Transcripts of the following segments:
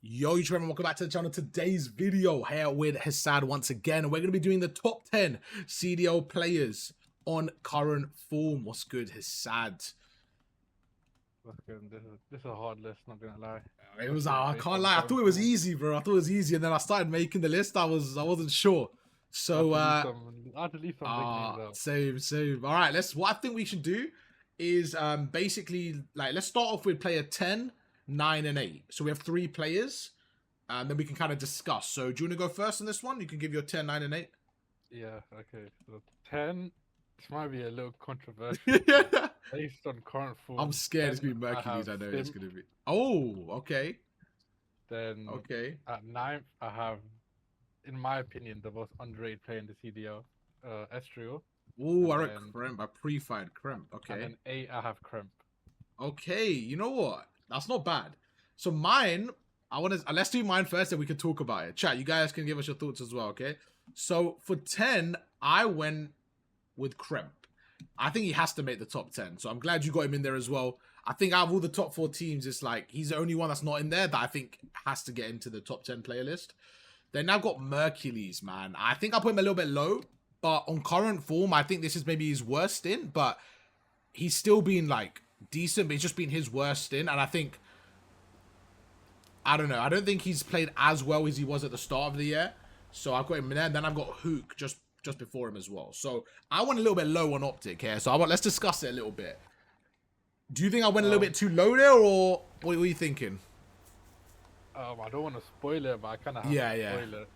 Yo, YouTube, and welcome back to the channel. Today's video here with Hassad once again. We're going to be doing the top 10 CDL players on current form. What's good, Hassad? That's good. This is a hard list, not gonna lie. It was, I can't lie, I thought it was easy, bro. I thought it was easy, and then I started making the list. I wasn't sure. So, I had to leave some big names out. same. All right, what I think we should do is basically, like, let's start off with player 10, 9, and 8. So we have 3 players, and then we can kind of discuss. So do you want to go first on this one? You can give your 10, 9, and 8. Yeah, okay. So 10, this might be a little controversial. Based on current form. I'm scared it's going to be Mercules. I know it's going to be. Oh, okay. Then at 9th, I have, in my opinion, the most underrated player in the CDL, Estriel. Oh, I read Kremp. I pre-fired Kremp. Okay. And then 8, I have Kremp. Okay, you know what? That's not bad. So mine, let's do mine first, then we can talk about it. Chat, you guys can give us your thoughts as well, okay? So for 10, I went with Kremp. I think he has to make the top 10. So I'm glad you got him in there as well. I think out of all the top 4 teams, it's like he's the only one that's not in there that I think has to get into the top 10 player list. Then I've got Mercules, man. I think I put him a little bit low, but on current form, I think this is maybe his worst stint, but he's still been like decent, but it's just been his worst stint. And I think, I don't know, I don't think he's played as well as he was at the start of the year. So I've got him in there. And then I've got Hook just before him as well. So I went a little bit low on Optic here. So let's discuss it a little bit. Do you think I went a little bit too low there, or what were you thinking? I don't want to spoil it, but I kind of have to spoil it.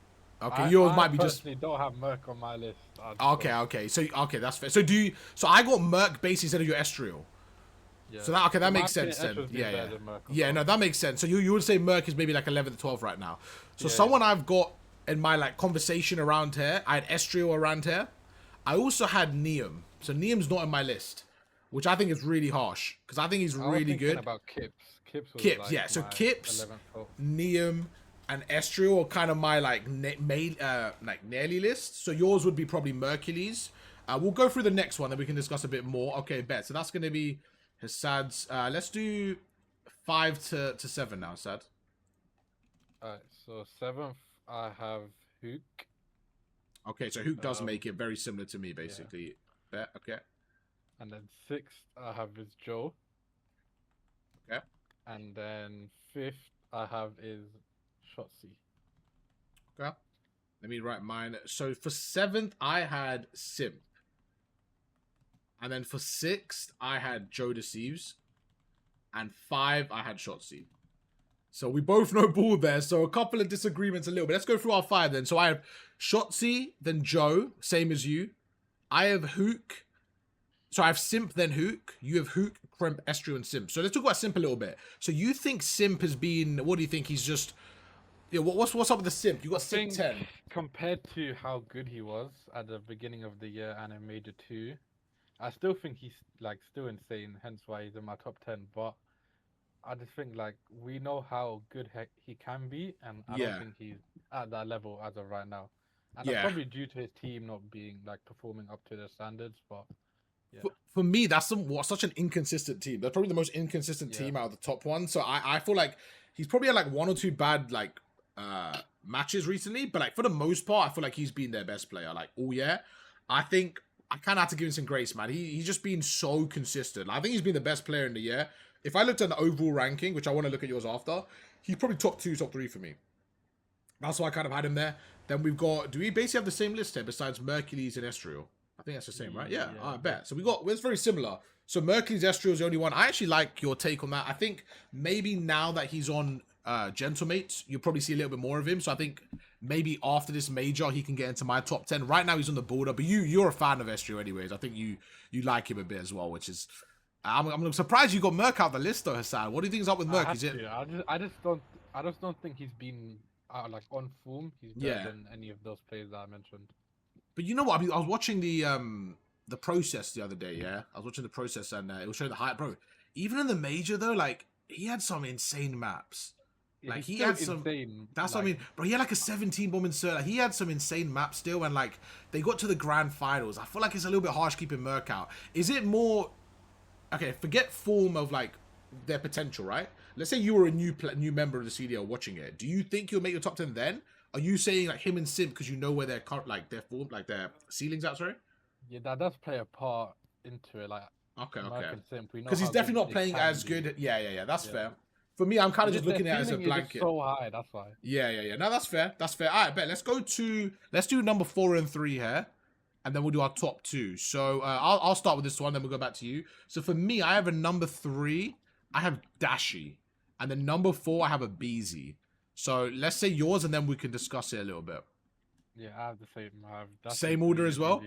Okay, yours might be just. I don't have Merc on my list. Okay. So that's fair. So So I got Merc basically instead of your Estriel. Yeah. So that makes sense then. Yeah. No, that makes sense. So you would say Merc is maybe like 11th, 12th right now. So someone I've got in my like conversation around here, I had Estriel around here. I also had Neum. So Neum's not in my list, which I think is really harsh because I think he's really good. About Kips. Kips, like, yeah. So Kips, Neum, and Estriel are kind of my like nearly list. So yours would be probably Mercules. We'll go through the next one, then we can discuss a bit more. Okay, bet. So that's going to be Hassad's. Let's do 5 to 7 now, Hassad. Alright, so 7th I have Hook. Okay, so Hook does make it very similar to me, basically. Yeah. Bet. Okay. And then 6th I have is Joe. Okay. And then 5th I have is Shotzi. Okay. Let me write mine. So for 7th, I had Simp. And then for 6th, I had Joe Deceives. And 5, I had Shotzi. So we both know ball there. So a couple of disagreements a little bit. Let's go through our 5 then. So I have Shotzi, then Joe, same as you. I have Hook. So I have Simp, then Hook. You have Hook, Kremp, Estriel, and Simp. So let's talk about Simp a little bit. So you think Simp has been, what do you think? He's just, yeah, what's up with the Simp? You got Simp 10. Compared to how good he was at the beginning of the year and in Major 2, I still think he's like still insane, hence why he's in my top 10. But I just think like we know how good he can be, and I don't think he's at that level as of right now. And that's probably due to his team not being like performing up to their standards, but for me, that's such an inconsistent team. They're probably the most inconsistent team out of the top one. So I feel like he's probably had like 1 or 2 bad like matches recently, but like for the most part, I feel like he's been their best player like all year. I think I kind of have to give him some grace, man. He's just been so consistent. I think he's been the best player in the year. If I looked at the overall ranking, which I want to look at yours after, he's probably top 2, top 3 for me. That's why I kind of had him there. Then we've got, do we basically have the same list here besides Mercules and Estriel? I think that's the same, right? Yeah, I bet. So it's very similar. So Mercules, Estriel is the only one. I actually like your take on that. I think maybe now that he's on Gentlemates, you'll probably see a little bit more of him. So I think maybe after this major, he can get into my top 10. Right now, he's on the border. But you're a fan of Estriel anyways. I think you like him a bit as well, which is... I'm surprised you got Merc out the list though, Hassan. What do you think is up with Merc? I just don't think he's been like on form. He's better than any of those players that I mentioned. But you know what? I mean, I was watching the process the other day. Yeah, I was watching the process, and it was showing the hype, bro. Even in the major though, like he had some insane maps. Like he had some. That's what I mean, bro. He had like a 17 bomb insert. Like, he had some insane maps still, and like they got to the grand finals. I feel like it's a little bit harsh keeping Merc out. Is it more? Okay, forget form of like their potential, right? Let's say you were a new member of the CDL watching it. Do you think you'll make your top 10 then? Are you saying like him and Simp because you know where their their ceilings at? Sorry. Yeah, that does play a part into it. Like Okay. Merc and Simp, we know Because he's how definitely good not they playing can as be. good. Yeah. That's fair. For me, I'm kind of just looking at it as a blanket. So high, that's why. Yeah. No, that's fair. All right, bet. Let's do number 4 and 3 here, and then we'll do our top 2. So I'll start with this one, then we'll go back to you. So for me, I have a number 3. I have Dashi, and then number 4, I have a Beezy. So let's say yours, and then we can discuss it a little bit. Yeah, I have the same. Same order as well.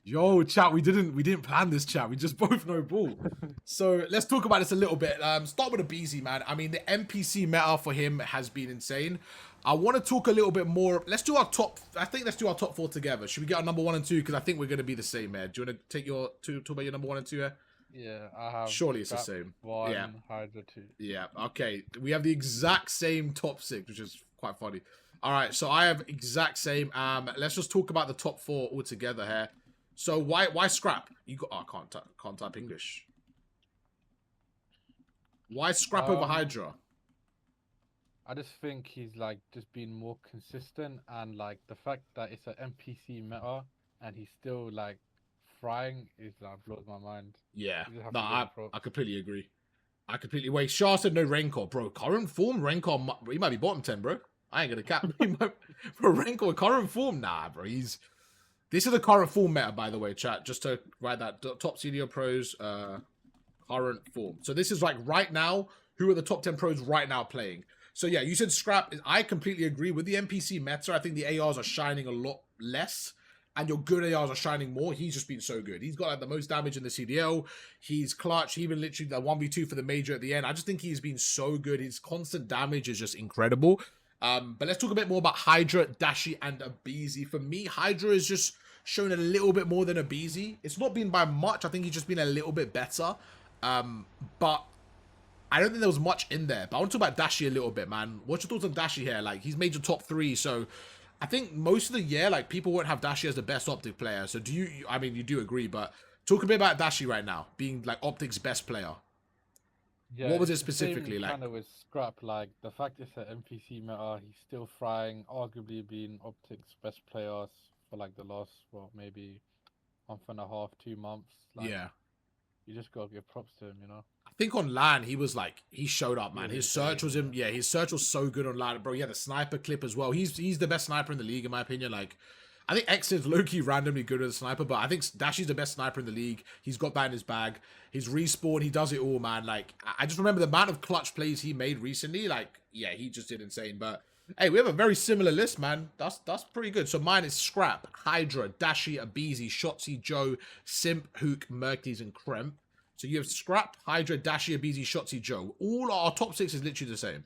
Yo, chat, we didn't plan this, chat. We just both know ball. So let's talk about this a little bit. Start with a BZ, man. I mean, the NPC meta for him has been insane. I want to talk a little bit more. Let's do our top. I think let's do our top 4 together. Should we get our number 1 and 2? Because I think we're going to be the same, man. Do you want to take your talk about your number 1 and 2 here? Yeah, I have. Surely it's the same. 1, yeah. Hydra 2. Yeah. Okay. We have the exact same top 6, which is quite funny. All right, so I have exact same. Let's just talk about the top 4 all together here. So why scrap? You got I can't type English. Why scrap over Hydra? I just think he's like just being more consistent, and like the fact that it's an NPC meta and he's still like frying is like blows my mind. Yeah, no, I completely agree. Wait. Shah said no Rancor, bro. Current form, Rancor, he might be bottom 10, bro. I ain't gonna cap. For Rancor current form, nah, bro. This is the current form meta, by the way, chat. Just to write that top CDL pros current form. So this is like right now. Who are the top 10 pros right now playing? So yeah, you said scrap. I completely agree with the NPC meta. I think the ARs are shining a lot less, and your good ARs are shining more. He's just been so good. He's got like the most damage in the CDL. He's clutch. He even literally the 1v2 for the major at the end. I just think he's been so good. His constant damage is just incredible. But let's talk a bit more about Hydra, Dashi, and Abizi. For me, Hydra has just shown a little bit more than Abizi. It's not been by much. I think he's just been a little bit better. But I don't think there was much in there. But I want to talk about Dashi a little bit, man. What's your thoughts on Dashi here? Like, he's made your top 3, so I think most of the year, like, people won't have Dashi as the best Optic player. So do you, I mean, you do agree, but talk a bit about Dashi right now, being, like, Optic's best player. Yeah, what was it specifically like? Kind of with scrap, like the fact it's an NPC meta, he's still frying, arguably being Optic's best players for like the last, well, maybe month and a half, 2 months. Like, yeah, you just gotta give props to him, you know. I think on LAN he was like he showed up, man. His search was him. Yeah, his search was so good on LAN, bro. He had a sniper clip as well. He's the best sniper in the league, in my opinion. Like, I think X is low-key randomly good at a sniper, but I think Dashi's the best sniper in the league. He's got that in his bag. His respawn, he does it all, man. Like, I just remember the amount of clutch plays he made recently. Like, yeah, he just did insane. But, hey, we have a very similar list, man. That's pretty good. So mine is Scrap, Hydra, Dashi, Abizi, Shotzi, Joe, Simp, Hook, Merkleys, and Kremp. So you have Scrap, Hydra, Dashi, Abizi, Shotzi, Joe. All our top 6 is literally the same.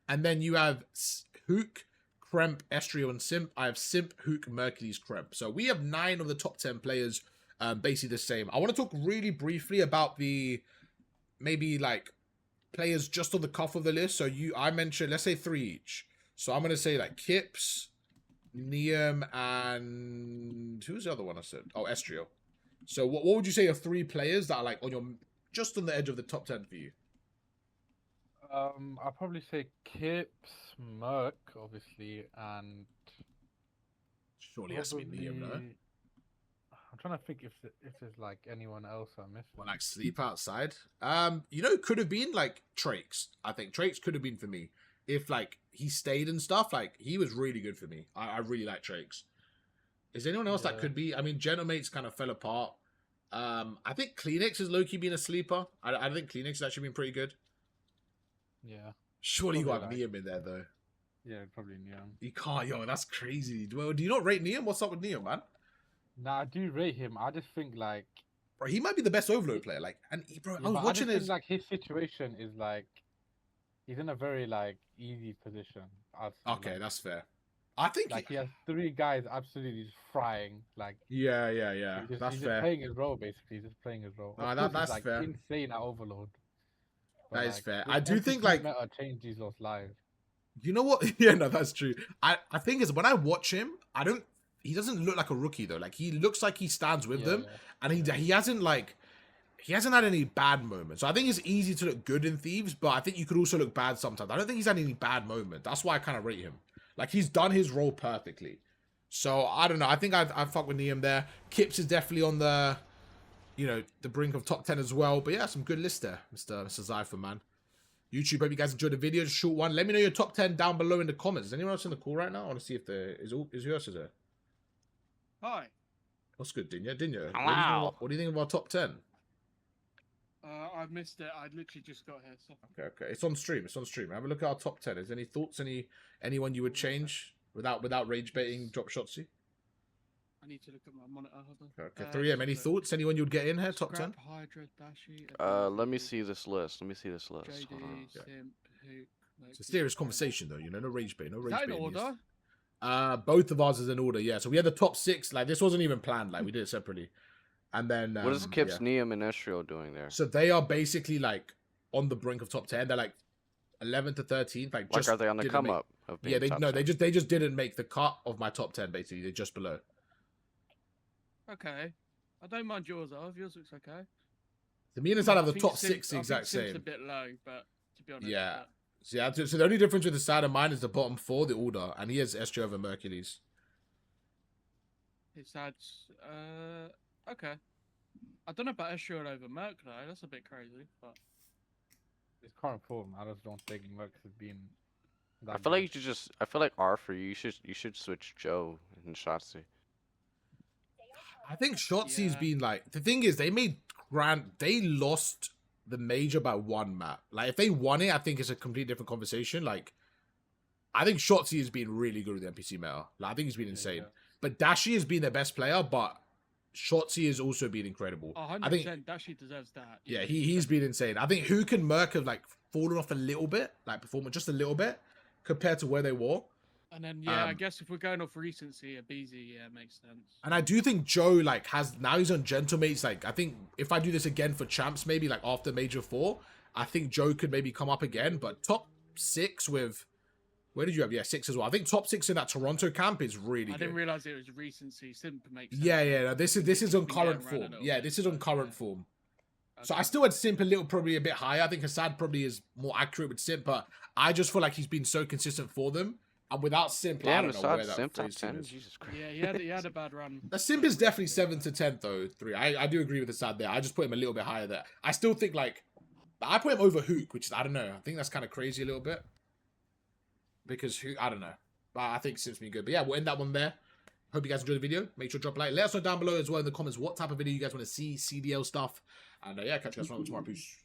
And then you have Hook, Kremp, Estrio, and Simp. I have Simp, Hook, Mercury's, Kremp. So we have 9 of the top 10 players basically the same. I want to talk really briefly about the maybe like players just on the cuff of the list. So I mentioned, let's say 3 each. So I'm going to say like Kips, Neum, and who's the other one I said? Oh, Estrio. So what would you say are 3 players that are like on your just on the edge of the top 10 for you? I'll probably say Kips, Merc, obviously, and surely has to be Neum, no? I'm trying to think if there's like anyone else I missed. Well, like Sleep Outside. You know, could have been like Trakes. I think Trakes could have been for me if like he stayed and stuff. Like he was really good for me. I really like Trakes. Is there anyone else that could be? I mean, Genomates kind of fell apart. I think Kleenex has low-key been a sleeper. I think Kleenex has actually been pretty good. Yeah. Surely you got Neum in there, though. Yeah, probably Neum. You can't, yo, that's crazy. Well, do you not rate Neum? What's up with Neum, man? Nah, I do rate him. I just think, like... Bro, he might be the best Overload player. Like, and bro, I was watching his... like, his situation is, like... He's in a very, like, easy position. Okay, that's fair. I think like he has 3 guys absolutely just frying. Like yeah, he's that's just fair. Playing his role basically. He's just playing his role. That's like fair. Insane at Overload. But that is fair. I do think like meta changed these lost lives. You know what? Yeah, no, that's true. I think is when I watch him, he doesn't look like a rookie though. Like he looks like he stands with them, and he hasn't like. he hasn't had any bad moments. So I think it's easy to look good in Thieves, but I think you could also look bad sometimes. I don't think he's had any bad moments. That's why I kind of rate him. Like, he's done his role perfectly. So, I don't know. I think I'd fuck with Neum there. Kips is definitely on the, you know, the brink of top 10 as well. But yeah, some good lists there, Mr. Zypher, man. YouTube, hope you guys enjoyed the video. Just a short one. Let me know your top 10 down below in the comments. Is anyone else in the call right now? I want to see if there is who else is there? Hi. What's good, Dinya? Dinya, Hello. what do you think of our top 10? I missed it. I literally just got here. So. Okay. It's on stream. It's on stream. Have a look at our top 10. Is there any thoughts? Anyone you would change without rage baiting drop shotsy? I need to look at my monitor. Hold on. Okay. 3M, any thoughts? Anyone you would get in here? Top 10? Hydra, Dashi, Let me see this list. Hold JD, on. Simp, Hook. It's a serious conversation though, you know, no rage bait. No rage Is that in baiting. order? Both of ours is in order, yeah. So we had the top 6, like this wasn't even planned, like we did it separately. And then What is Kips, yeah. Neum, and Estrio doing there? So they are basically like on the brink of top 10. They're like 11th to 13th. Like, just Are they on the didn't come make- up? Of being Yeah, they top no, 10? they just didn't make the cut of my top 10. Basically, they're just below. Okay. I don't mind yours, Arv. Yours looks okay. The me and Assad have I the think top Simp- 6 the I exact think Simp's same. a bit low, but to be honest. Yeah. but- So the only difference with the side of mine is the bottom 4, the order, and he has Estrio over Mercules. It's had. Okay. I don't know about Escher over Merc though. That's a bit crazy, but His current form, I just don't think Mercs has been. I feel like you should just. I feel like R for you. You should switch Joe and Shotzi. I think Shotzi's Yeah. been like, the thing is, they lost the major by 1 map. Like, if they won it, I think it's a completely different conversation. Like, I think Shotzi has been really good with the NPC meta. Like, I think he's been insane. Yeah. But Dashi has been their best player, but Shotzi has also been incredible. 100%. I think, Dashi deserves that. yeah, he's been insane. I think Hook and Merc have, like, fallen off a little bit, like, performance just a little bit, compared to where they were. And then I Um, guess if we're going off recency, a BZ, yeah, makes sense. And I do think Joe, like, now he's on Gentlemates. Like, I think if I do this again for champs, maybe, like, after Major 4, I think Joe could maybe come up again. But top 6 with, where did you have? Yeah, 6 as well. I think top 6 in that Toronto camp is really I good. didn't realize it was recency. Simp makes sense. Yeah. No, this is on Been current getting around a form. little Yeah, bit, this is on but current yeah. form. So Okay. I still had Simp a little, probably a bit higher. I think Hassad probably is more accurate with Simp, but I just feel like he's been so consistent for them. And without Simp, I Damn, don't know where Assad that Simp top phrase 10. is. Jesus Christ. Yeah, he had a bad run. The Simp is definitely 7th to 10th though. 3. I do agree with Assad there. I just put him a little bit higher there. I still think like I put him over Hook, which is, I don't know. I think that's kind of crazy a little bit because Hook, I don't know. But I think Simp's been good. But yeah, we'll end that one there. Hope you guys enjoyed the video. Make sure to drop a like. Let us know down below as well in the comments what type of video you guys want to see, CDL stuff. And yeah, catch you guys tomorrow. Peace.